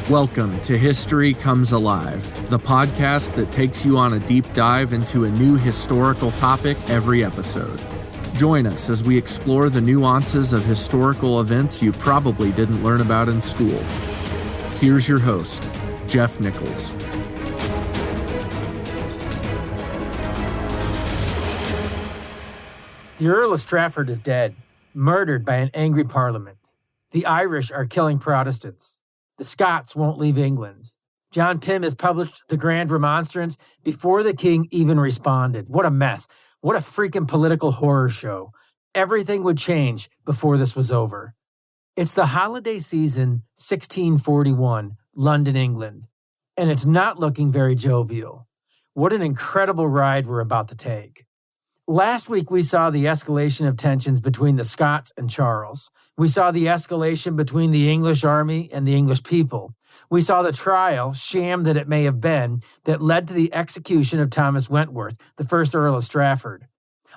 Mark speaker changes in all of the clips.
Speaker 1: Welcome to History Comes Alive, the podcast that takes you on a deep dive into a new historical topic every episode. Join us as we explore the nuances of historical events you probably didn't learn about in school. Here's your host, Jeff Nichols.
Speaker 2: The Earl of Strafford is dead, murdered by an angry parliament. The Irish are killing Protestants. The Scots won't leave England. John Pym has published the Grand Remonstrance before the king even responded. What a mess. What a freaking political horror show. Everything would change before this was over. It's the holiday season, 1641, London, England, and it's not looking very jovial. What an incredible ride we're about to take. Last week, we saw the escalation of tensions between the Scots and Charles. We saw the escalation between the English army and the English people. We saw the trial, sham that it may have been, that led to the execution of Thomas Wentworth, the first Earl of Strafford.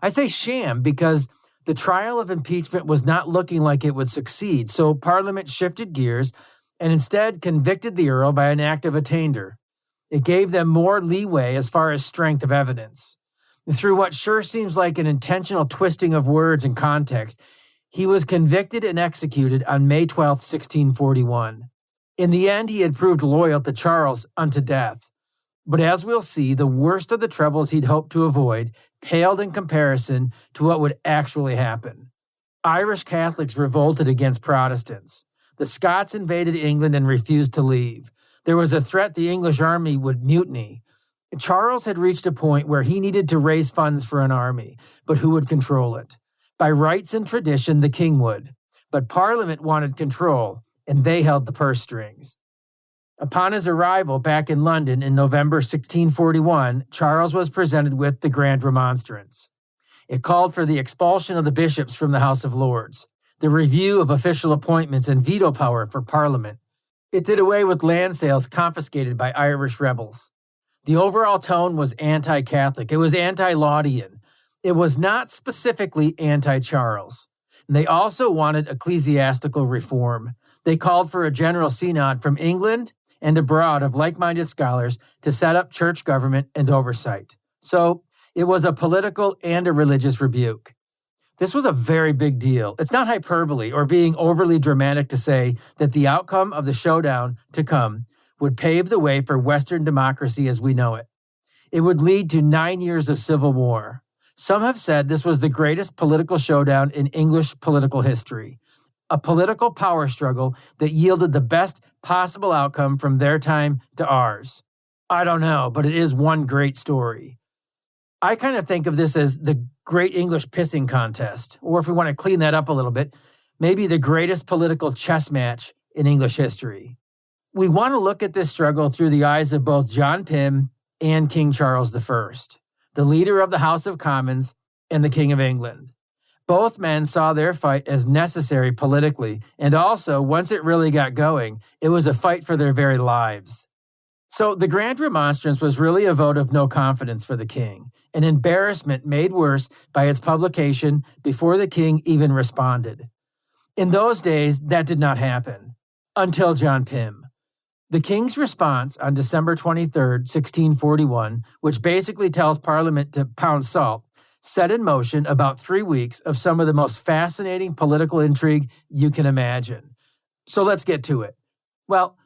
Speaker 2: I say sham because the trial of impeachment was not looking like it would succeed, so Parliament shifted gears and instead convicted the Earl by an act of attainder. It gave them more leeway as far as strength of evidence. Through what sure seems like an intentional twisting of words and context, he was convicted and executed on May 12, 1641. In the end, he had proved loyal to Charles unto death. But as we'll see, the worst of the troubles he'd hoped to avoid paled in comparison to what would actually happen. Irish Catholics revolted against Protestants. The Scots invaded England and refused to leave. There was a threat the English army would mutiny. Charles had reached a point where he needed to raise funds for an army, but who would control it? By rights and tradition, the king would. But Parliament wanted control, and they held the purse strings. Upon his arrival back in London in November 1641, Charles was presented with the Grand Remonstrance. It called for the expulsion of the bishops from the House of Lords, the review of official appointments and veto power for Parliament. It did away with land sales confiscated by Irish rebels. The overall tone was anti-Catholic. It was anti-Laudian. It was not specifically anti-Charles. And they also wanted ecclesiastical reform. They called for a general synod from England and abroad of like-minded scholars to set up church government and oversight. So it was a political and a religious rebuke. This was a very big deal. It's not hyperbole or being overly dramatic to say that the outcome of the showdown to come would pave the way for Western democracy as we know it. It would lead to 9 years of civil war. Some have said this was the greatest political showdown in English political history, a political power struggle that yielded the best possible outcome from their time to ours. I don't know, but it is one great story. I kind of think of this as the Great English Pissing Contest, or if we want to clean that up a little bit, maybe the greatest political chess match in English history. We want to look at this struggle through the eyes of both John Pym and King Charles I, the leader of the House of Commons and the King of England. Both men saw their fight as necessary politically, and also, once it really got going, it was a fight for their very lives. So the Grand Remonstrance was really a vote of no confidence for the king, an embarrassment made worse by its publication before the king even responded. In those days, that did not happen, until John Pym. The king's response on December 23rd, 1641, which basically tells Parliament to pound salt, set in motion about 3 weeks of some of the most fascinating political intrigue you can imagine. So let's get to it. Well,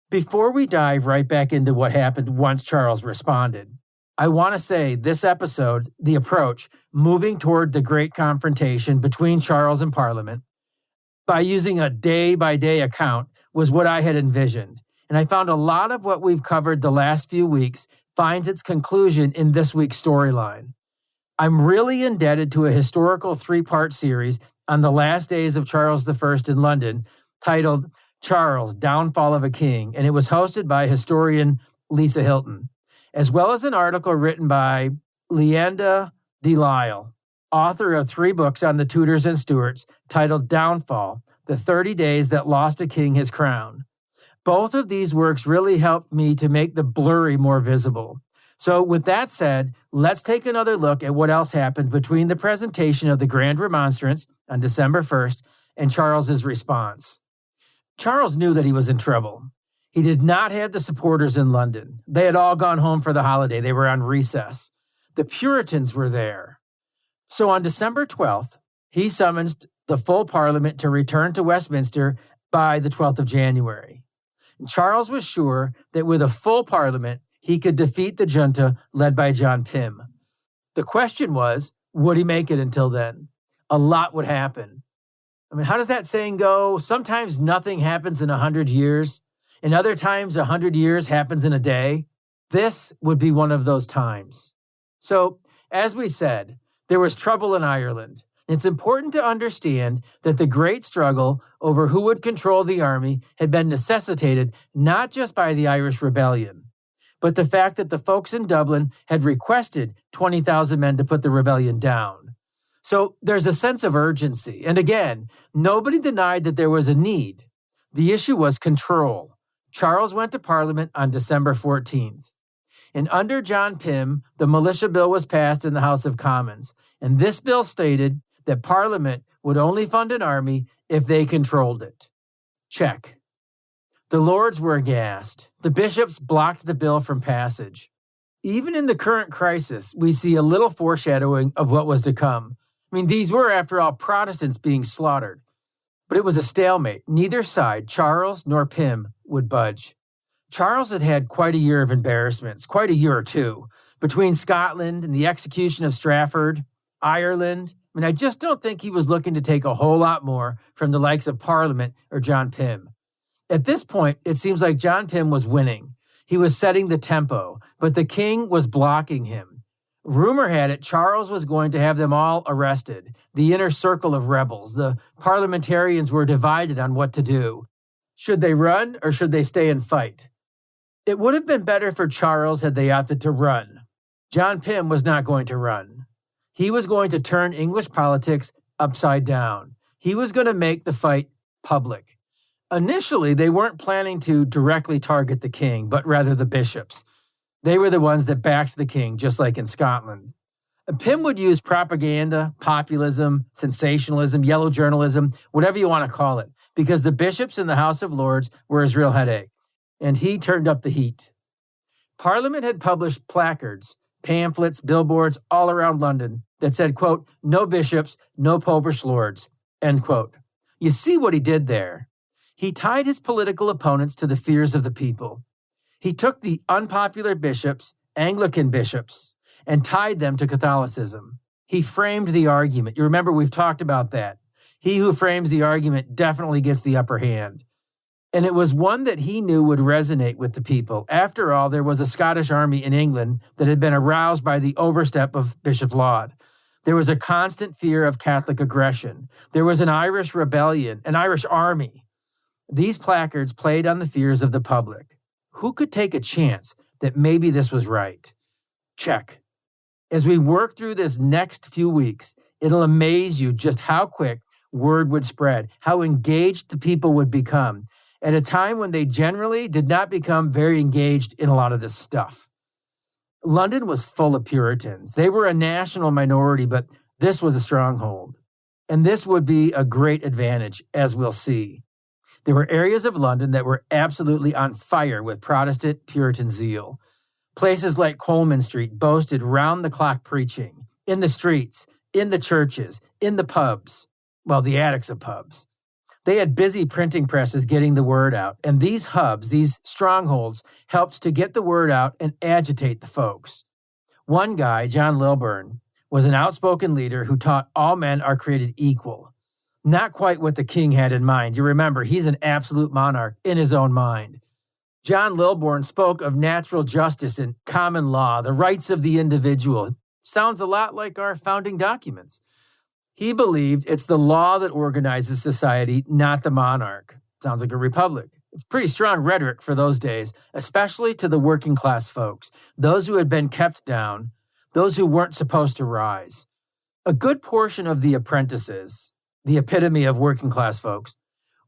Speaker 2: before we dive right back into what happened once Charles responded, I want to say this episode, the approach, moving toward the great confrontation between Charles and Parliament, by using a day-by-day account, was what I had envisioned. And I found a lot of what we've covered the last few weeks finds its conclusion in this week's storyline. I'm really indebted to a historical 3-part series on the last days of Charles I in London titled Charles, Downfall of a King, and it was hosted by historian Lisa Hilton, as well as an article written by Leanda Delisle, author of 3 books on the Tudors and Stuarts titled Downfall, The 30 Days That Lost a King His Crown. Both of these works really helped me to make the blurry more visible. So with that said, let's take another look at what else happened between the presentation of the Grand Remonstrance on December 1st and Charles's response. Charles knew that he was in trouble. He did not have the supporters in London. They had all gone home for the holiday. They were on recess. The Puritans were there. So on December 12th, he summoned the full Parliament to return to Westminster by the 12th of January. And Charles was sure that with a full Parliament, he could defeat the junta led by John Pym. The question was, would he make it until then? A lot would happen. I mean, how does that saying go? Sometimes nothing happens in 100 years. And other times, 100 years happens in a day. This would be one of those times. So, as we said, there was trouble in Ireland. It's important to understand that the great struggle over who would control the army had been necessitated not just by the Irish rebellion, but the fact that the folks in Dublin had requested 20,000 men to put the rebellion down. So there's a sense of urgency. And again, nobody denied that there was a need. The issue was control. Charles went to Parliament on December 14th. And under John Pym, the militia bill was passed in the House of Commons. And this bill stated that Parliament would only fund an army if they controlled it. Check. The Lords were aghast. The bishops blocked the bill from passage. Even in the current crisis, we see a little foreshadowing of what was to come. I mean, these were, after all, Protestants being slaughtered. But it was a stalemate. Neither side, Charles nor Pym, would budge. Charles had had quite a year of embarrassments, quite a year or two, between Scotland and the execution of Strafford, Ireland. I mean, I just don't think he was looking to take a whole lot more from the likes of Parliament or John Pym. At this point, it seems like John Pym was winning. He was setting the tempo, but the king was blocking him. Rumor had it Charles was going to have them all arrested, the inner circle of rebels. The parliamentarians were divided on what to do. Should they run or should they stay and fight? It would have been better for Charles had they opted to run. John Pym was not going to run. He was going to turn English politics upside down. He was going to make the fight public. Initially, they weren't planning to directly target the king, but rather the bishops. They were the ones that backed the king, just like in Scotland. Pym would use propaganda, populism, sensationalism, yellow journalism, whatever you want to call it, because the bishops in the House of Lords were his real headache, and he turned up the heat. Parliament had published placards, pamphlets, billboards all around London that said, quote, "No bishops, no popish lords," end quote. You see what he did there. He tied his political opponents to the fears of the people. He took the unpopular bishops, Anglican bishops, and tied them to Catholicism. He framed the argument. You remember, we've talked about that. He who frames the argument definitely gets the upper hand. And it was one that he knew would resonate with the people. After all, there was a Scottish army in England that had been aroused by the overstep of Bishop Laud. There was a constant fear of Catholic aggression. There was an Irish rebellion, an Irish army. These placards played on the fears of the public. Who could take a chance that maybe this was right? Check. As we work through this next few weeks, it'll amaze you just how quick word would spread, how engaged the people would become, at a time when they generally did not become very engaged in a lot of this stuff. London was full of Puritans. They were a national minority, but this was a stronghold. And this would be a great advantage, as we'll see. There were areas of London that were absolutely on fire with Protestant Puritan zeal. Places like Coleman Street boasted round-the-clock preaching, in the streets, in the churches, in the pubs, well, the attics of pubs. They had busy printing presses getting the word out, and these hubs, these strongholds, helped to get the word out and agitate the folks. One guy, John Lilburne, was an outspoken leader who taught all men are created equal. Not quite what the king had in mind. You remember, he's an absolute monarch in his own mind. John Lilburne spoke of natural justice and common law, the rights of the individual. Sounds a lot like our founding documents. He believed it's the law that organizes society, not the monarch. Sounds like a republic. It's pretty strong rhetoric for those days, especially to the working class folks, those who had been kept down, those who weren't supposed to rise. A good portion of the apprentices, the epitome of working class folks,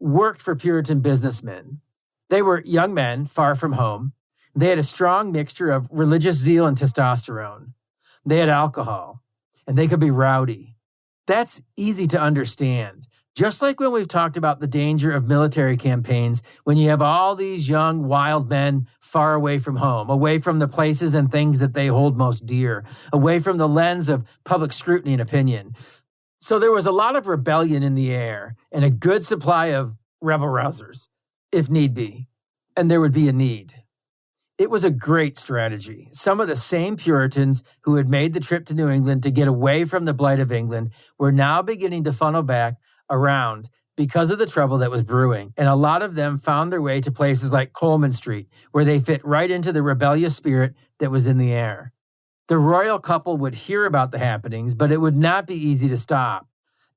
Speaker 2: worked for Puritan businessmen. They were young men far from home. They had a strong mixture of religious zeal and testosterone. They had alcohol, and they could be rowdy. That's easy to understand. Just like when we've talked about the danger of military campaigns, when you have all these young, wild men far away from home, away from the places and things that they hold most dear, away from the lens of public scrutiny and opinion. So there was a lot of rebellion in the air and a good supply of rebel rousers, if need be. And there would be a need. It was a great strategy. Some of the same Puritans who had made the trip to New England to get away from the blight of England were now beginning to funnel back around because of the trouble that was brewing. And a lot of them found their way to places like Coleman Street, where they fit right into the rebellious spirit that was in the air. The royal couple would hear about the happenings, but it would not be easy to stop.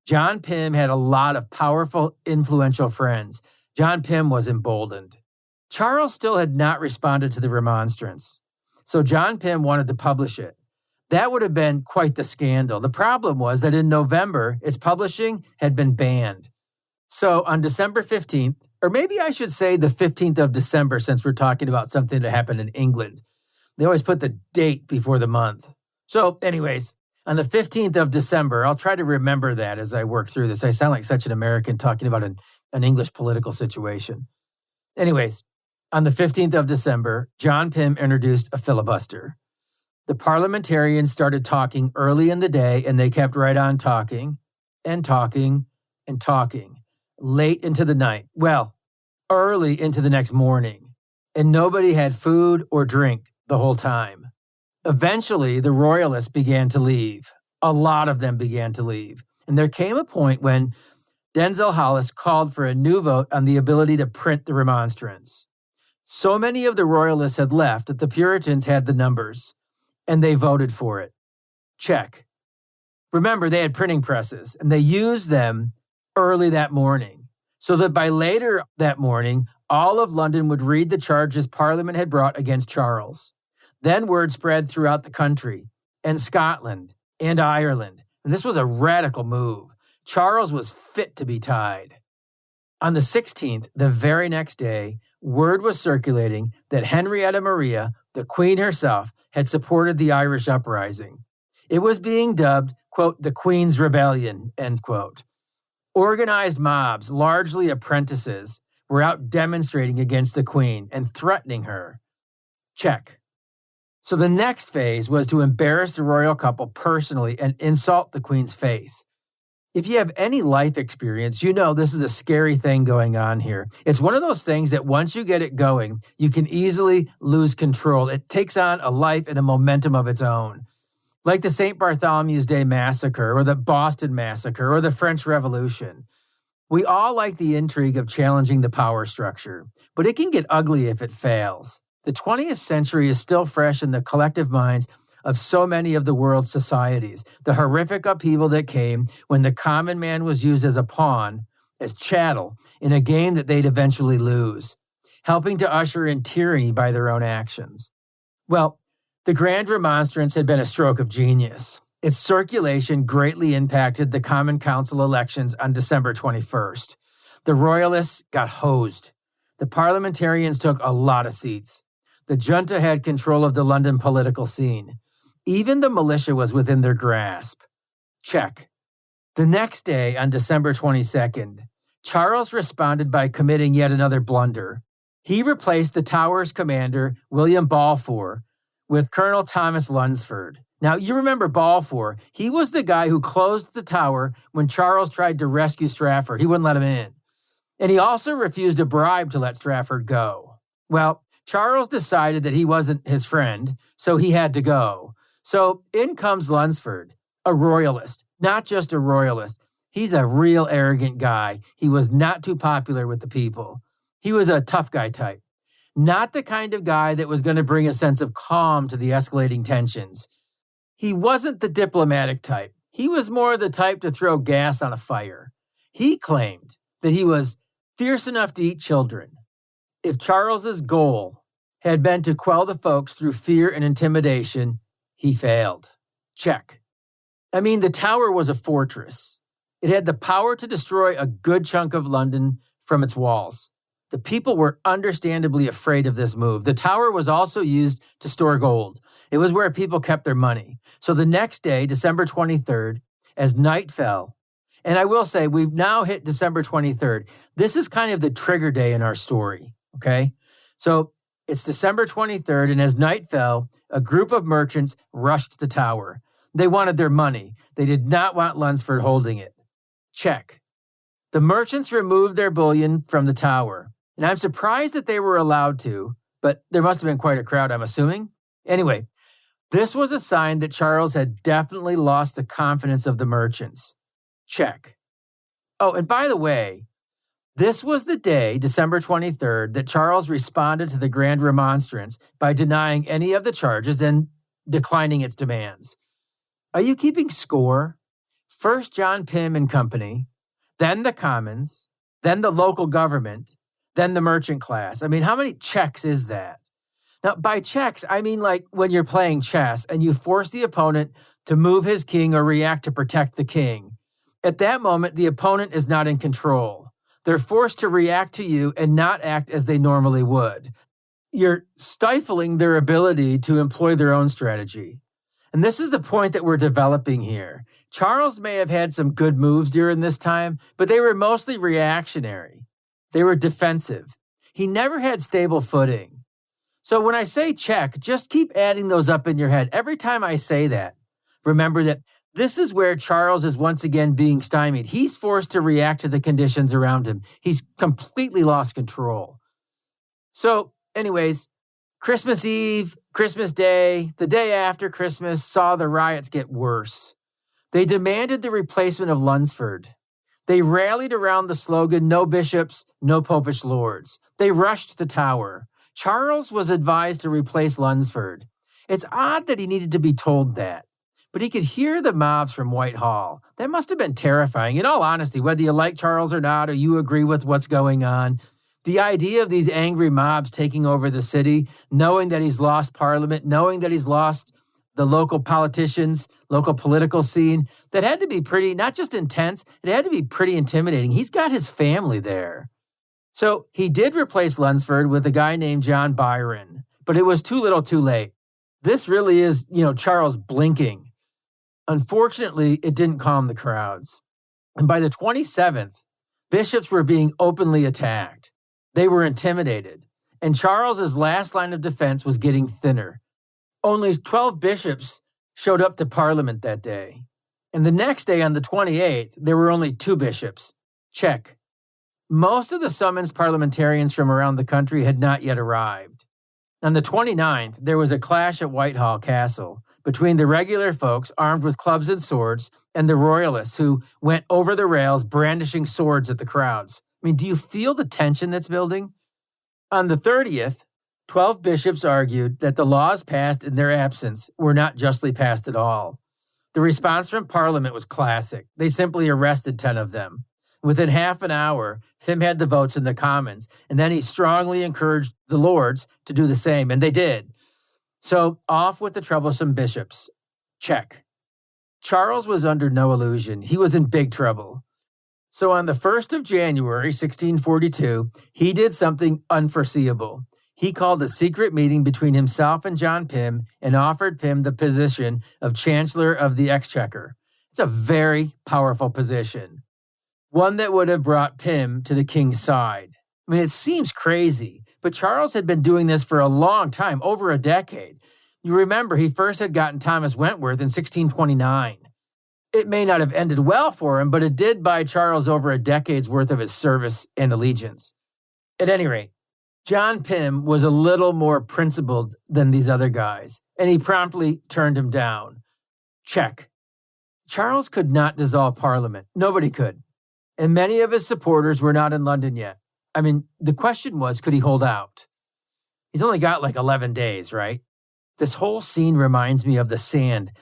Speaker 2: John Pym had a lot of powerful, influential friends. John Pym was emboldened. Charles still had not responded to the remonstrance, so John Pym wanted to publish it. That would have been quite the scandal. The problem was that in November, its publishing had been banned. So on December 15th, or maybe I should say the 15th of December, since we're talking about something that happened in England. They always put the date before the month. So anyways, on the 15th of December, I'll try to remember that as I work through this. I sound like such an American talking about an English political situation. Anyways, on the 15th of December, John Pym introduced a filibuster. The parliamentarians started talking early in the day, and they kept right on talking and talking and talking late into the night. Well, early into the next morning. And nobody had food or drink the whole time. Eventually, the royalists began to leave. A lot of them began to leave. And there came a point when Denzil Hollis called for a new vote on the ability to print the remonstrance. So many of the royalists had left that the Puritans had the numbers, and they voted for it. Check. Remember, they had printing presses, and they used them early that morning, so that by later that morning, all of London would read the charges Parliament had brought against Charles. Then word spread throughout the country, and Scotland, and Ireland, and this was a radical move. Charles was fit to be tied. On the 16th, the very next day, word was circulating that Henrietta Maria, the Queen herself, had supported the Irish uprising. It was being dubbed, quote, the Queen's Rebellion, end quote. Organized mobs, largely apprentices, were out demonstrating against the Queen and threatening her. Check. So the next phase was to embarrass the royal couple personally and insult the Queen's faith. If you have any life experience, you know this is a scary thing going on here. It's one of those things that once you get it going, you can easily lose control. It takes on a life and a momentum of its own. Like the St. Bartholomew's Day Massacre or the Boston Massacre or the French Revolution. We all like the intrigue of challenging the power structure, but it can get ugly if it fails. The 20th century is still fresh in the collective minds of so many of the world's societies. The horrific upheaval that came when the common man was used as a pawn, as chattel, in a game that they'd eventually lose, helping to usher in tyranny by their own actions. Well, the Grand Remonstrance had been a stroke of genius. Its circulation greatly impacted the Common Council elections on December 21st. The Royalists got hosed. The parliamentarians took a lot of seats. The junta had control of the London political scene. Even the militia was within their grasp. Check. The next day, on December 22nd, Charles responded by committing yet another blunder. He replaced the Tower's commander, William Balfour, with Colonel Thomas Lunsford. Now, you remember Balfour. He was the guy who closed the Tower when Charles tried to rescue Strafford. He wouldn't let him in. And he also refused a bribe to let Strafford go. Well, Charles decided that he wasn't his friend, so he had to go. So in comes Lunsford, a royalist, not just a royalist. He's a real arrogant guy. He was not too popular with the people. He was a tough guy type, not the kind of guy that was going to bring a sense of calm to the escalating tensions. He wasn't the diplomatic type. He was more the type to throw gas on a fire. He claimed that he was fierce enough to eat children. If Charles's goal had been to quell the folks through fear and intimidation, he failed. Check. I mean, the Tower was a fortress. It had the power to destroy a good chunk of London from its walls. The people were understandably afraid of this move. The Tower was also used to store gold. It was where people kept their money. So the next day, December 23rd, as night fell, And I will say, we've now hit December 23rd. This is kind of the trigger day in our story, okay? So it's December 23rd, and as night fell, a group of merchants rushed the tower. They wanted their money. They did not want Lunsford holding it. Check. The merchants removed their bullion from the tower, and I'm surprised that they were allowed to, but there must have been quite a crowd, I'm assuming. Anyway, this was a sign that Charles had definitely lost the confidence of the merchants. Check. Oh, and by the way, this was the day, December 23rd, that Charles responded to the Grand Remonstrance by denying any of the charges and declining its demands. Are you keeping score? First John Pym and Company, then the Commons, then the local government, then the merchant class. I mean, how many checks is that? Now, by checks, I mean like when you're playing chess and you force the opponent to move his king or react to protect the king. At that moment, the opponent is not in control. They're forced to react to you and not act as they normally would. You're stifling their ability to employ their own strategy. And this is the point that we're developing here. Charles may have had some good moves during this time, but they were mostly reactionary. They were defensive. He never had stable footing. So when I say check, just keep adding those up in your head. Every time I say that, remember that this is where Charles is once again being stymied. He's forced to react to the conditions around him. He's completely lost control. So anyways, Christmas Eve, Christmas Day, the day after Christmas saw the riots get worse. They demanded the replacement of Lunsford. They rallied around the slogan, "No bishops, no popish lords." They rushed the tower. Charles was advised to replace Lunsford. It's odd that he needed to be told that, but he could hear the mobs from Whitehall. That must have been terrifying. In all honesty, whether you like Charles or not, or you agree with what's going on, the idea of these angry mobs taking over the city, knowing that he's lost Parliament, knowing that he's lost the local politicians, local political scene, that had to be pretty, not just intense, it had to be pretty intimidating. He's got his family there. So he did replace Lunsford with a guy named John Byron, but it was too little too late. This really is, Charles blinking. Unfortunately, it didn't calm the crowds. And by the 27th, bishops were being openly attacked. They were intimidated, and Charles's last line of defense was getting thinner. Only 12 bishops showed up to Parliament that day. And the next day, on the 28th, there were only 2 bishops. Check. Most of the summoned parliamentarians from around the country had not yet arrived. On the 29th, there was a clash at Whitehall Castle between the regular folks armed with clubs and swords and the royalists who went over the rails brandishing swords at the crowds. I mean, do you feel the tension that's building? On the 30th, 12 bishops argued that the laws passed in their absence were not justly passed at all. The response from Parliament was classic. They simply arrested 10 of them. Within half an hour, Pym had the votes in the Commons, and then he strongly encouraged the Lords to do the same, and they did. So off with the troublesome bishops. Check. Charles was under no illusion. He was in big trouble. So on the 1st of January, 1642, he did something unforeseeable. He called a secret meeting between himself and John Pym and offered Pym the position of Chancellor of the Exchequer. It's a very powerful position, one that would have brought Pym to the king's side. I mean, it seems crazy, but Charles had been doing this for a long time, over a decade. You remember, he first had gotten Thomas Wentworth in 1629. It may not have ended well for him, but it did buy Charles over a decade's worth of his service and allegiance. At any rate, John Pym was a little more principled than these other guys, and he promptly turned him down. Check. Charles could not dissolve Parliament. Nobody could. And many of his supporters were not in London yet. I mean, the question was, could he hold out? He's only got like 11 days, right? This whole scene reminds me of the sand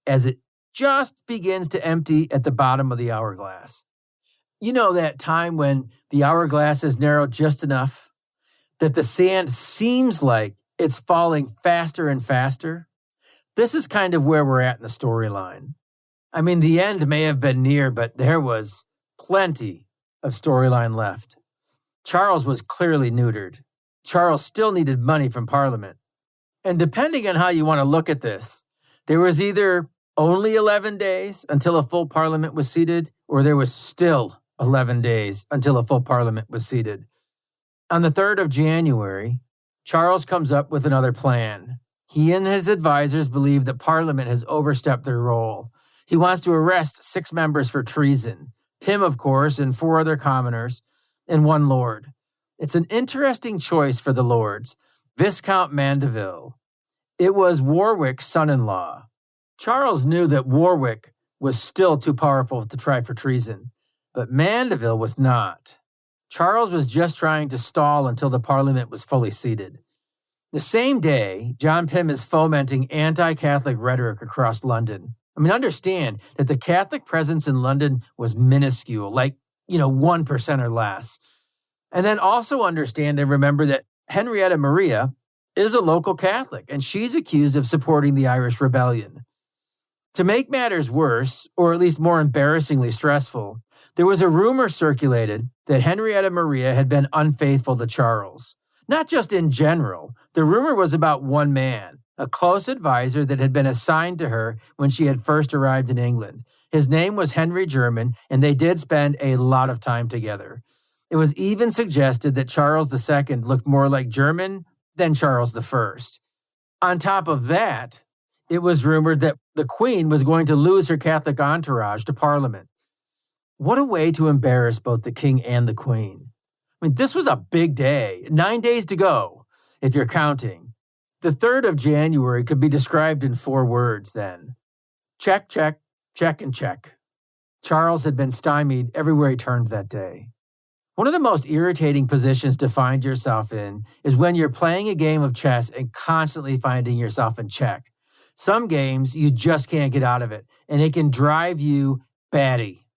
Speaker 2: as it just begins to empty at the bottom of the hourglass. You know that time when the hourglass is narrowed just enough that the sand seems like it's falling faster and faster? This is kind of where we're at in the storyline. I mean, the end may have been near, but there was plenty of storyline left. Charles was clearly neutered. Charles still needed money from Parliament. And depending on how you want to look at this, there was either only 11 days until a full parliament was seated, or there was still 11 days until a full parliament was seated? On the 3rd of January, Charles comes up with another plan. He and his advisors believe that Parliament has overstepped their role. He wants to arrest 6 members for treason, Pym, of course, and 4 other commoners, and 1 lord. It's an interesting choice for the lords. Viscount Mandeville. It was Warwick's son-in-law. Charles knew that Warwick was still too powerful to try for treason, but Mandeville was not. Charles was just trying to stall until the Parliament was fully seated. The same day, John Pym is fomenting anti-Catholic rhetoric across London. Understand that the Catholic presence in London was minuscule, 1% or less. And then also understand and remember that Henrietta Maria is a local Catholic, and she's accused of supporting the Irish Rebellion. To make matters worse, or at least more embarrassingly stressful, there was a rumor circulated that Henrietta Maria had been unfaithful to Charles. Not just in general. The rumor was about one man, a close advisor that had been assigned to her when she had first arrived in England. His name was Henry Jermyn, and they did spend a lot of time together. It was even suggested that Charles II looked more like Jermyn than Charles I. On top of that, it was rumored that the Queen was going to lose her Catholic entourage to Parliament. What a way to embarrass both the King and the Queen. This was a big day. 9 days to go, if you're counting. The 3rd of January could be described in 4 words then. Check, check, check, and check. Charles had been stymied everywhere he turned that day. One of the most irritating positions to find yourself in is when you're playing a game of chess and constantly finding yourself in check. Some games, you just can't get out of it, and it can drive you batty.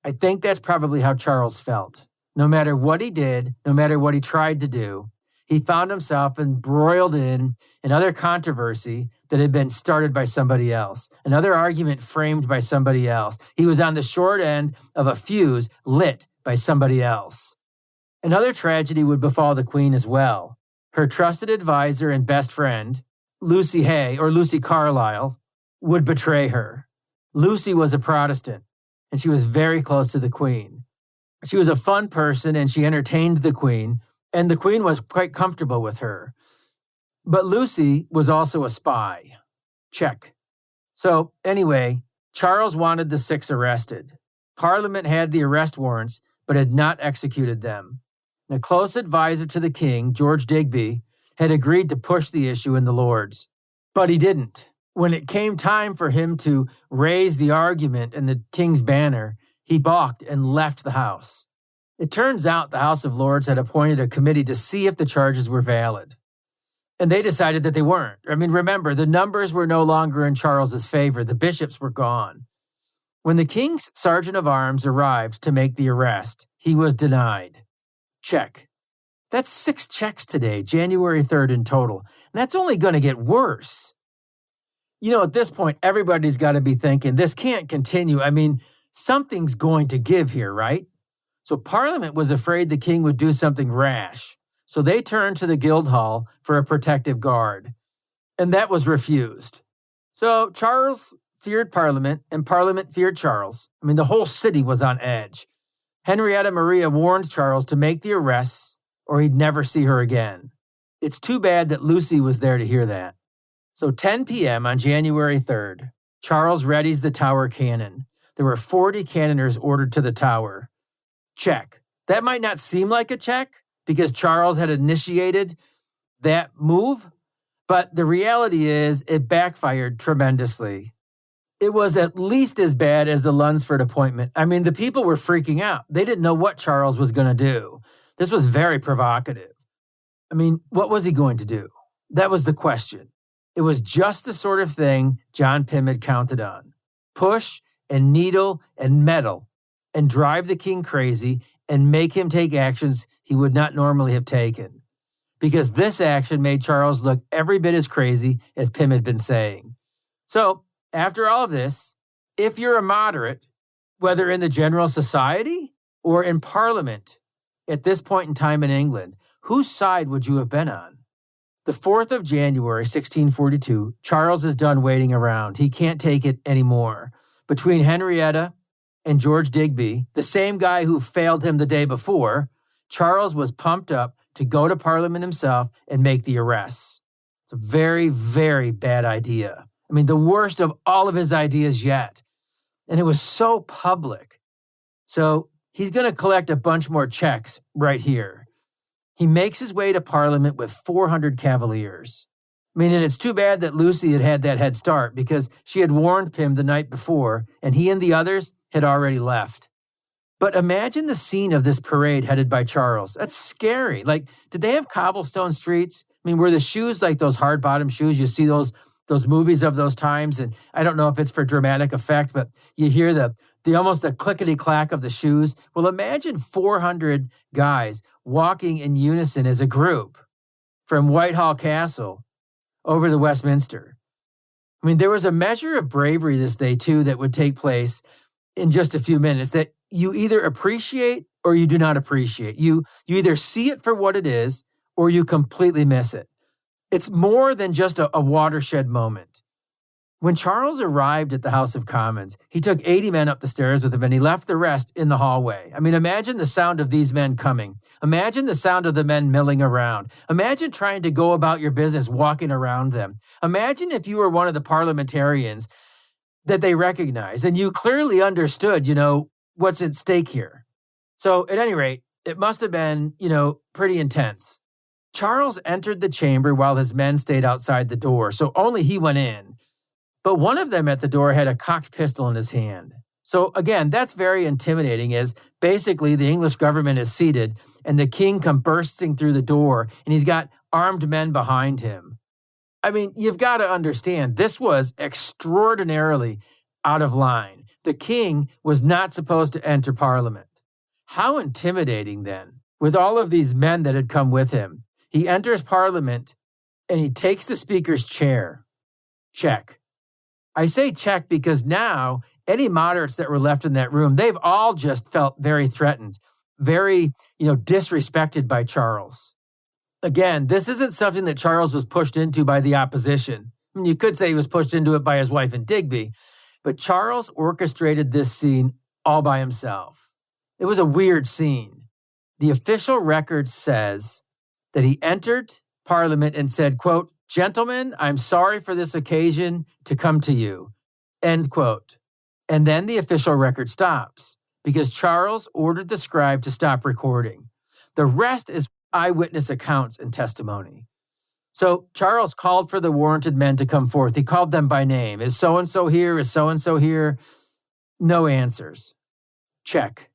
Speaker 2: I think that's probably how Charles felt. No matter what he did, no matter what he tried to do, he found himself embroiled in another controversy that had been started by somebody else, another argument framed by somebody else. He was on the short end of a fuse lit by somebody else. Another tragedy would befall the Queen as well. Her trusted advisor and best friend, Lucy Hay, or Lucy Carlisle, would betray her. Lucy was a Protestant, and she was very close to the Queen. She was a fun person, and she entertained the Queen, and the Queen was quite comfortable with her. But Lucy was also a spy. Check. So anyway, Charles wanted the 6 arrested. Parliament had the arrest warrants, but had not executed them. And a close advisor to the King, George Digby, had agreed to push the issue in the Lords. But he didn't. When it came time for him to raise the argument in the King's banner, he balked and left the House. It turns out the House of Lords had appointed a committee to see if the charges were valid. And they decided that they weren't. Remember, the numbers were no longer in Charles's favor. The bishops were gone. When the King's Sergeant of Arms arrived to make the arrest, he was denied. Check. That's 6 checks today, January 3rd in total. And that's only going to get worse. At this point, everybody's got to be thinking, this can't continue. Something's going to give here, right? So Parliament was afraid the King would do something rash. So they turned to the Guildhall for a protective guard. And that was refused. So Charles feared Parliament, and Parliament feared Charles. The whole city was on edge. Henrietta Maria warned Charles to make the arrests, or he'd never see her again. It's too bad that Lucy was there to hear that. So 10 p.m. on January 3rd, Charles readies the Tower cannon. There were 40 cannoners ordered to the Tower. Check. That might not seem like a check because Charles had initiated that move, but the reality is it backfired tremendously. It was at least as bad as the Lunsford appointment. The people were freaking out. They didn't know what Charles was going to do. This was very provocative. What was he going to do? That was the question. It was just the sort of thing John Pym had counted on. Push and needle and meddle and drive the King crazy and make him take actions he would not normally have taken. Because this action made Charles look every bit as crazy as Pym had been saying. So, after all of this, if you're a moderate, whether in the general society or in Parliament, at this point in time in England, whose side would you have been on? The 4th of January, 1642, Charles is done waiting around. He can't take it anymore. Between Henrietta and George Digby, the same guy who failed him the day before, Charles was pumped up to go to Parliament himself and make the arrests. It's a very, very bad idea. I mean, the worst of all of his ideas yet. And it was so public. So he's going to collect a bunch more checks right here. He makes his way to Parliament with 400 cavaliers. I mean, and it's too bad that Lucy had had that head start because she had warned Pym the night before, and he and the others had already left. But imagine the scene of this parade headed by Charles. That's scary. Like, did they have cobblestone streets? I mean, were the shoes like those hard-bottom shoes? You see those movies of those times, and I don't know if it's for dramatic effect, but you hear the almost a clickety-clack of the shoes. Well, imagine 400 guys walking in unison as a group from Whitehall Castle over to Westminster. I mean, there was a measure of bravery this day, too, that would take place in just a few minutes that you either appreciate or you do not appreciate. You either see it for what it is or you completely miss it. It's more than just a watershed moment. When Charles arrived at the House of Commons, he took 80 men up the stairs with him and he left the rest in the hallway. I mean, imagine the sound of these men coming. Imagine the sound of the men milling around. Imagine trying to go about your business walking around them. Imagine if you were one of the parliamentarians that they recognized and you clearly understood, what's at stake here. So at any rate, it must have been, pretty intense. Charles entered the chamber while his men stayed outside the door, so only he went in. But one of them at the door had a cocked pistol in his hand. So again, that's very intimidating as basically the English government is seated and the king comes bursting through the door and he's got armed men behind him. I mean, you've got to understand, this was extraordinarily out of line. The king was not supposed to enter Parliament. How intimidating then, with all of these men that had come with him. He enters Parliament and he takes the speaker's chair. Check. I say check because now any moderates that were left in that room, they've all just felt very threatened, very, disrespected by Charles. Again, this isn't something that Charles was pushed into by the opposition. I mean, you could say he was pushed into it by his wife and Digby, but Charles orchestrated this scene all by himself. It was a weird scene. The official record says that he entered Parliament and said, quote, "Gentlemen, I'm sorry for this occasion to come to you," end quote. And then the official record stops because Charles ordered the scribe to stop recording. The rest is eyewitness accounts and testimony. So Charles called for the warranted men to come forth. He called them by name. Is so-and-so here? Is so-and-so here? No answers. Check.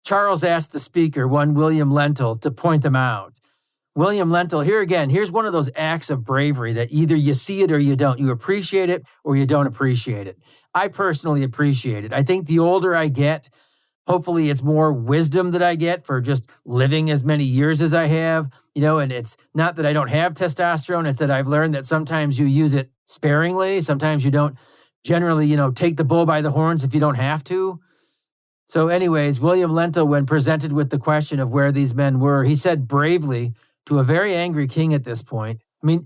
Speaker 2: Charles asked the speaker, one William Lentil, to point them out. William Lentil, here again, here's one of those acts of bravery that either you see it or you don't. You appreciate it or you don't appreciate it. I personally appreciate it. I think the older I get, hopefully it's more wisdom that I get for just living as many years as I have, and it's not that I don't have testosterone. It's that I've learned that sometimes you use it sparingly. Sometimes you don't generally, take the bull by the horns if you don't have to. So anyways, William Lentil, when presented with the question of where these men were, he said bravely to a very angry king at this point. I mean,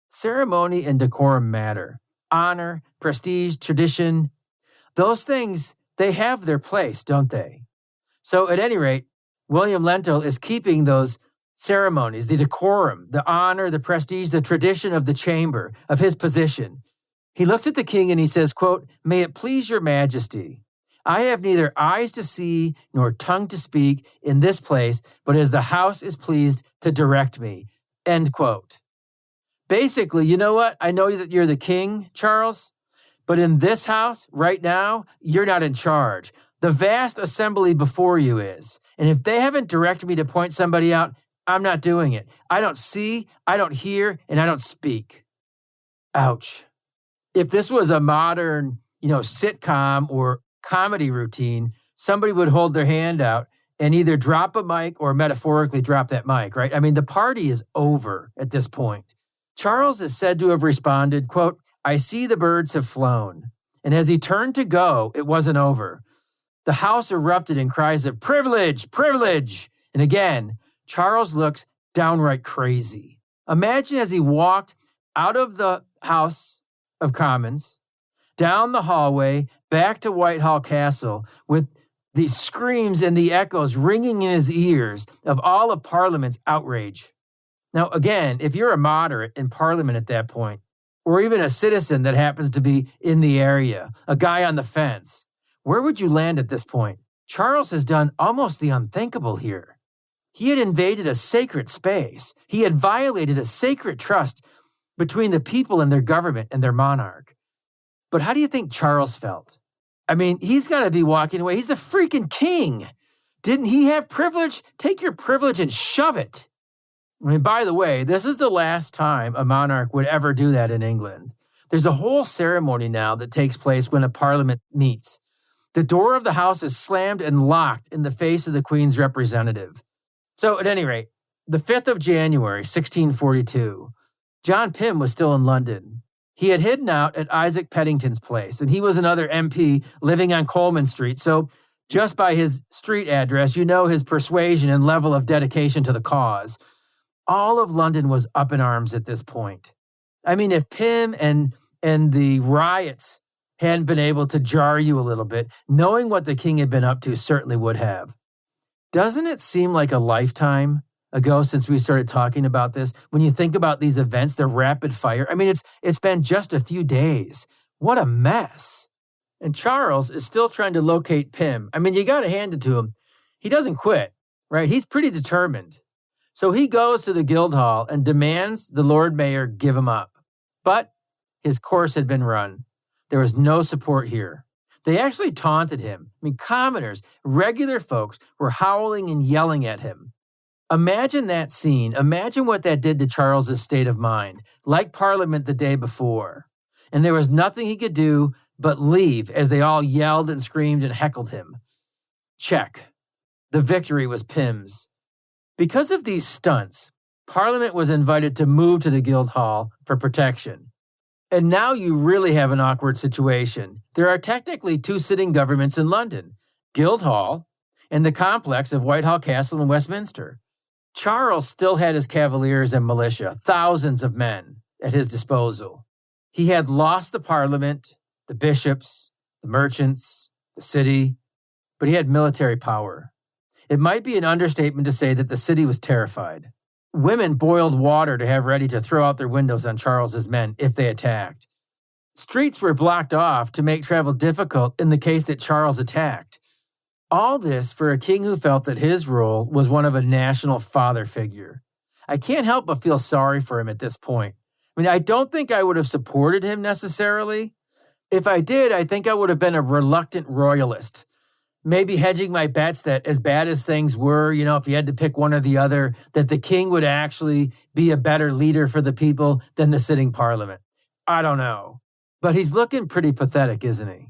Speaker 2: ceremony and decorum matter. Honor, prestige, tradition, those things, they have their place, don't they? So at any rate, William Lentil is keeping those ceremonies, the decorum, the honor, the prestige, the tradition of the chamber, of his position. He looks at the king and he says, quote, "May it please your majesty, I have neither eyes to see nor tongue to speak in this place, but as the house is pleased to direct me," end quote. Basically, you know what? I know that you're the king, Charles, but in this house right now, you're not in charge. The vast assembly before you is. And if they haven't directed me to point somebody out, I'm not doing it. I don't see, I don't hear, and I don't speak. Ouch. If this was a modern, sitcom or comedy routine, somebody would hold their hand out and either drop a mic or metaphorically drop that mic, right? I mean, the party is over at this point. Charles is said to have responded, quote, "I see the birds have flown." And as he turned to go, it wasn't over. The house erupted in cries of "Privilege, privilege." And again, Charles looks downright crazy. Imagine as he walked out of the House of Commons, down the hallway, back to Whitehall Castle, with the screams and the echoes ringing in his ears of all of Parliament's outrage. Now, again, if you're a moderate in Parliament at that point, or even a citizen that happens to be in the area, a guy on the fence, where would you land at this point? Charles has done almost the unthinkable here. He had invaded a sacred space. He had violated a sacred trust between the people and their government and their monarch. But how do you think Charles felt? I mean, he's got to be walking away. He's the freaking king. Didn't he have privilege? Take your privilege and shove it. I mean, by the way, this is the last time a monarch would ever do that in England. There's a whole ceremony now that takes place when a parliament meets. The door of the house is slammed and locked in the face of the Queen's representative. So at any rate, the 5th of January, 1642, John Pym was still in London. He had hidden out at Isaac Peddington's place, and he was another MP living on Coleman Street. So just by his street address, you know his persuasion and level of dedication to the cause. All of London was up in arms at this point. I mean, if Pym and the riots hadn't been able to jar you a little bit, knowing what the king had been up to certainly would have. Doesn't it seem like a lifetime ago since we started talking about this? When you think about these events, they're rapid fire. I mean, it's been just a few days. What a mess. And Charles is still trying to locate Pym. I mean, you got to hand it to him. He doesn't quit, right? He's pretty determined. So he goes to the Guildhall and demands the Lord Mayor give him up. But his course had been run. There was no support here. They actually taunted him. I mean, commoners, regular folks were howling and yelling at him. Imagine that scene. Imagine what that did to Charles's state of mind, like Parliament the day before. And there was nothing he could do but leave as they all yelled and screamed and heckled him. Check. The victory was Pym's. Because of these stunts, Parliament was invited to move to the Guildhall for protection. And now you really have an awkward situation. There are technically two sitting governments in London, Guildhall and the complex of Whitehall Castle in Westminster. Charles still had his cavaliers and militia, thousands of men at his disposal. He had lost the Parliament, the bishops, the merchants, the city, but he had military power. It might be an understatement to say that the city was terrified. Women boiled water to have ready to throw out their windows on Charles's men if they attacked. Streets were blocked off to make travel difficult in the case that Charles attacked. All this for a king who felt that his role was one of a national father figure. I can't help but feel sorry for him at this point. I mean, I don't think I would have supported him necessarily. If I did, I think I would have been a reluctant royalist. Maybe hedging my bets that as bad as things were, if you had to pick one or the other, that the king would actually be a better leader for the people than the sitting parliament. I don't know. But he's looking pretty pathetic, isn't he?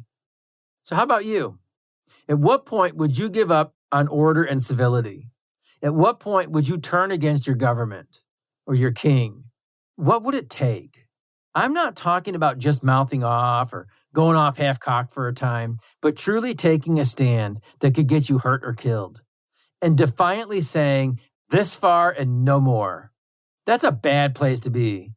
Speaker 2: So how about you? At what point would you give up on order and civility? At what point would you turn against your government or your king? What would it take? I'm not talking about just mouthing off or going off half-cocked for a time, but truly taking a stand that could get you hurt or killed, and defiantly saying, this far and no more. That's a bad place to be.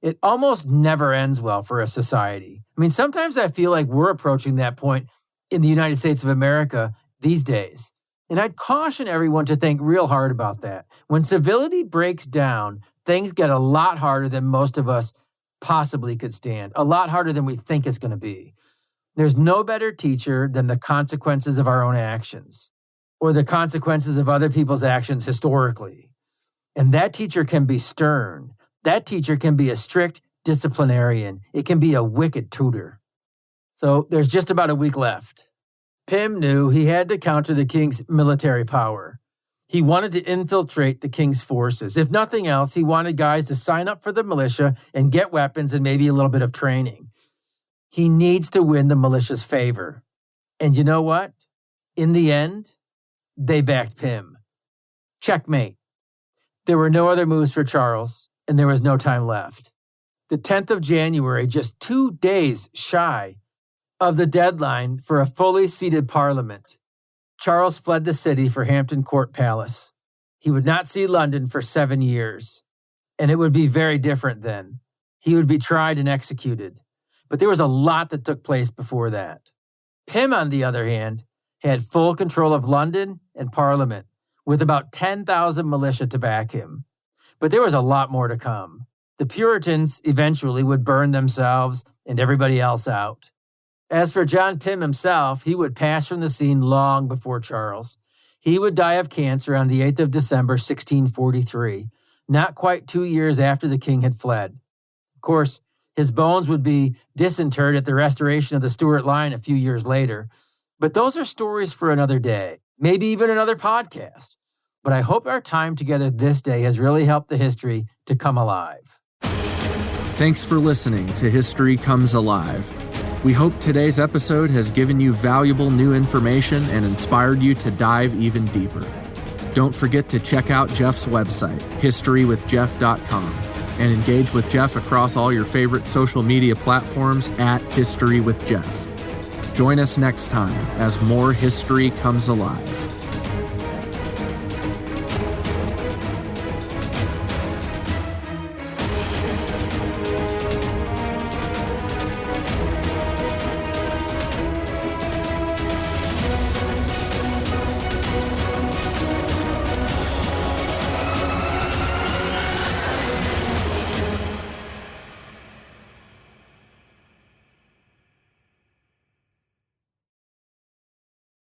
Speaker 2: It almost never ends well for a society. I mean, sometimes I feel like we're approaching that point in the United States of America these days. And I'd caution everyone to think real hard about that. When civility breaks down, things get a lot harder than most of us possibly could stand, a lot harder than we think it's going to be. There's no better teacher than the consequences of our own actions or the consequences of other people's actions historically. And that teacher can be stern. That teacher can be a strict disciplinarian. It can be a wicked tutor. So there's just about a week left. Pym knew he had to counter the king's military power. He wanted to infiltrate the king's forces. If nothing else, he wanted guys to sign up for the militia and get weapons and maybe a little bit of training. He needs to win the militia's favor. And you know what? In the end, they backed Pym. Checkmate. There were no other moves for Charles, and there was no time left. The 10th of January, just 2 days shy of the deadline for a fully seated parliament, Charles fled the city for Hampton Court Palace. He would not see London for 7 years. and it would be very different then. He would be tried and executed. But there was a lot that took place before that. Pym, on the other hand, had full control of London and Parliament, with about 10,000 militia to back him. But there was a lot more to come. The Puritans eventually would burn themselves and everybody else out. As for John Pym himself, he would pass from the scene long before Charles. He would die of cancer on the 8th of December, 1643, not quite 2 years after the king had fled. Of course, his bones would be disinterred at the restoration of the Stuart line a few years later. But those are stories for another day, maybe even another podcast. But I hope our time together this day has really helped the history to come alive.
Speaker 1: Thanks for listening to History Comes Alive. We hope today's episode has given you valuable new information and inspired you to dive even deeper. Don't forget to check out Jeff's website, historywithjeff.com, and engage with Jeff across all your favorite social media platforms at History with Jeff. Join us next time as more history comes alive.